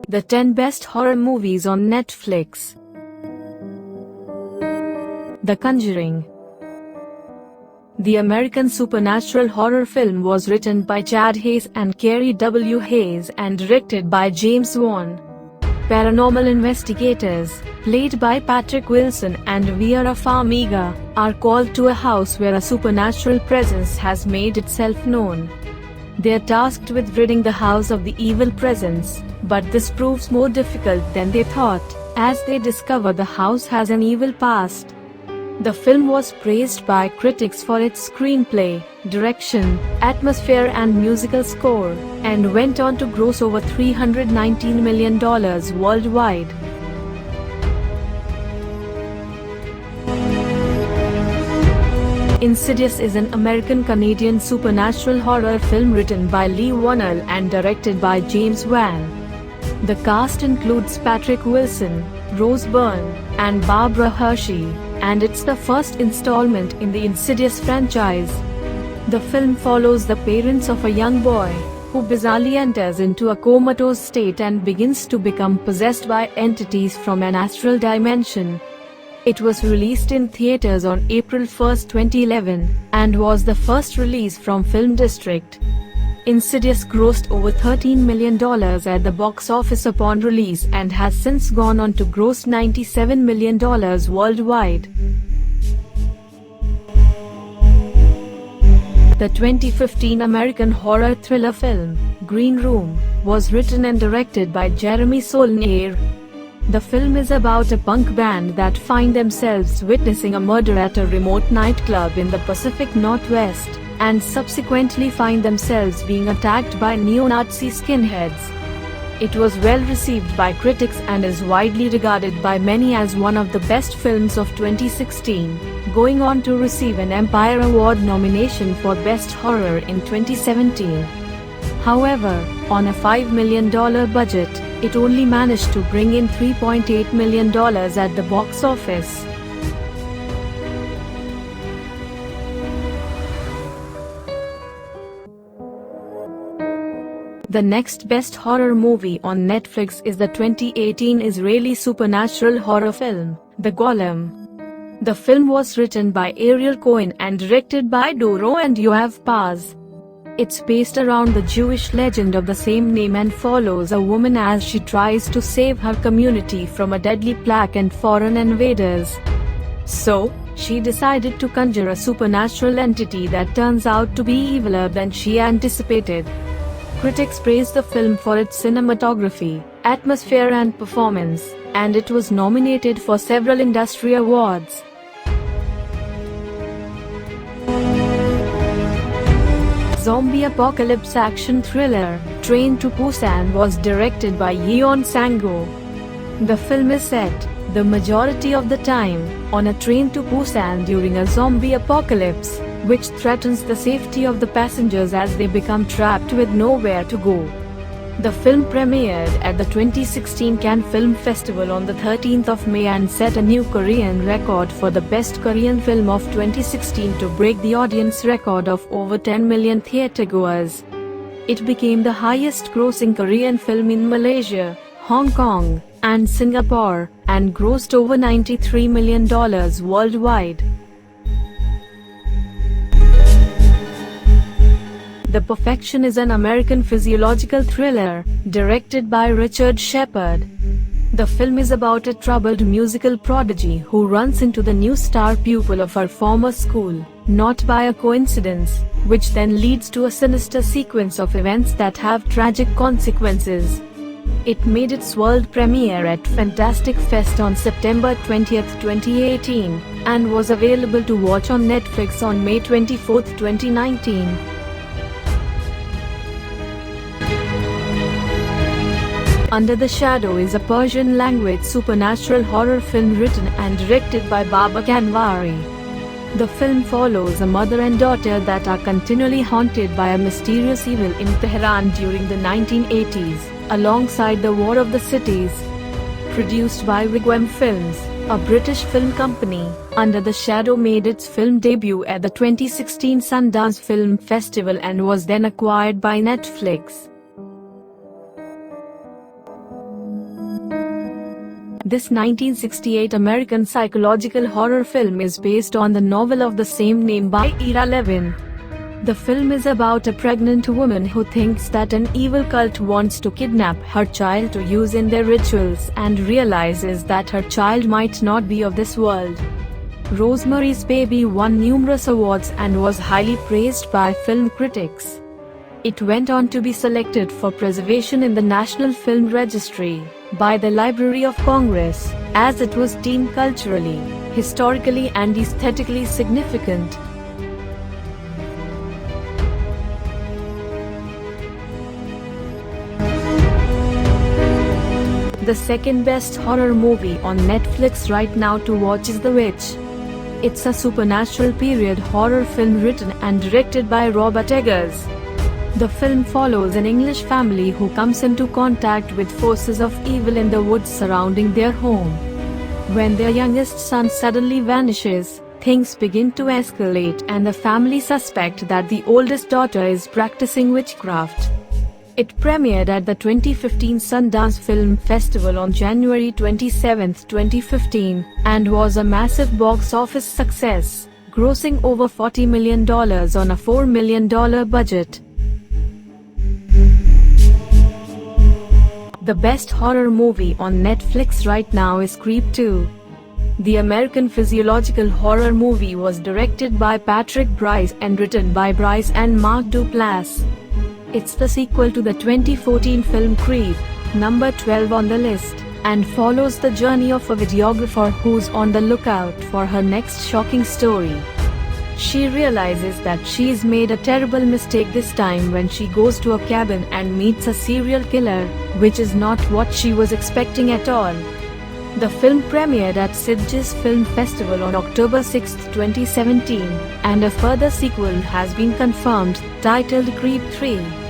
The 10 best horror movies on Netflix. The Conjuring. The American supernatural horror film was written by Chad Hayes and Kerry W. Hayes and directed by James Wan. Paranormal investigators, played by Patrick Wilson and Vera Farmiga, are called to a house where a supernatural presence has made itself known. They are tasked with ridding the house of the evil presence, but this proves more difficult than they thought, as they discover the house has an evil past. The film was praised by critics for its screenplay, direction, atmosphere and musical score, and went on to gross over $319 million worldwide. Insidious is an American-Canadian supernatural horror film written by Lee Whannell and directed by James Wan. The cast includes Patrick Wilson, Rose Byrne, and Barbara Hershey, and it's the first installment in the Insidious franchise. The film follows the parents of a young boy, who bizarrely enters into a comatose state and begins to become possessed by entities from an astral dimension. It was released in theaters on April 1, 2011, and was the first release from Film District. Insidious grossed over $13 million at the box office upon release and has since gone on to gross $97 million worldwide. The 2015 American horror thriller film, Green Room, was written and directed by Jeremy Saulnier. The film is about a punk band that find themselves witnessing a murder at a remote nightclub in the Pacific Northwest, and subsequently find themselves being attacked by neo-Nazi skinheads. It was well received by critics and is widely regarded by many as one of the best films of 2016, going on to receive an Empire Award nomination for Best Horror in 2017. However, on a $5 million budget, it only managed to bring in $3.8 million at the box office. The next best horror movie on Netflix is the 2018 Israeli supernatural horror film, The Golem. The film was written by Ariel Cohen and directed by Doro and Yoav Paz. It's based around the Jewish legend of the same name and follows a woman as she tries to save her community from a deadly plague and foreign invaders. So, she decided to conjure a supernatural entity that turns out to be eviler than she anticipated. Critics praised the film for its cinematography, atmosphere and performance, and it was nominated for several industry awards. Zombie apocalypse action thriller, Train to Busan was directed by Yeon Sang-go. The film is set, the majority of the time, on a train to Busan during a zombie apocalypse, which threatens the safety of the passengers as they become trapped with nowhere to go. The film premiered at the 2016 Cannes Film Festival on the 13th of May and set a new Korean record for the best Korean film of 2016 to break the audience record of over 10 million theatergoers. It became the highest-grossing Korean film in Malaysia, Hong Kong, and Singapore, and grossed over $93 million worldwide. The Perfection is an American physiological thriller, directed by Richard Shepard. The film is about a troubled musical prodigy who runs into the new star pupil of her former school, not by a coincidence, which then leads to a sinister sequence of events that have tragic consequences. It made its world premiere at Fantastic Fest on September 20, 2018, and was available to watch on Netflix on May 24, 2019. Under the Shadow is a Persian-language supernatural horror film written and directed by Babak Anvari. The film follows a mother and daughter that are continually haunted by a mysterious evil in Tehran during the 1980s, alongside the War of the Cities. Produced by Wigwam Films, A British film company, Under the Shadow, made its film debut at the 2016 Sundance Film Festival and was then acquired by Netflix. This 1968 American psychological horror film is based on the novel of the same name by Ira Levin. The film is about a pregnant woman who thinks that an evil cult wants to kidnap her child to use in their rituals and realizes that her child might not be of this world. Rosemary's Baby won numerous awards and was highly praised by film critics. It went on to be selected for preservation in the National Film Registry by the Library of Congress, as it was deemed culturally, historically and aesthetically significant. The second best horror movie on Netflix right now to watch is The Witch. It's a supernatural period horror film written and directed by Robert Eggers. The film follows an English family who comes into contact with forces of evil in the woods surrounding their home. When their youngest son suddenly vanishes, things begin to escalate and the family suspect that the oldest daughter is practicing witchcraft. It premiered at the 2015 Sundance Film Festival on January 27, 2015, and was a massive box office success, grossing over $40 million on a $4 million budget. The best horror movie on Netflix right now is Creep 2. The American physiological horror movie was directed by Patrick Brice and written by Brice and Mark Duplass. It's the sequel to the 2014 film Creep, number 12 on the list, and follows the journey of a videographer who's on the lookout for her next shocking story. She realizes that she's made a terrible mistake this time when she goes to a cabin and meets a serial killer, which is not what she was expecting at all. The film premiered at Sitges Film Festival on October 6, 2017, and a further sequel has been confirmed, titled Creep 3.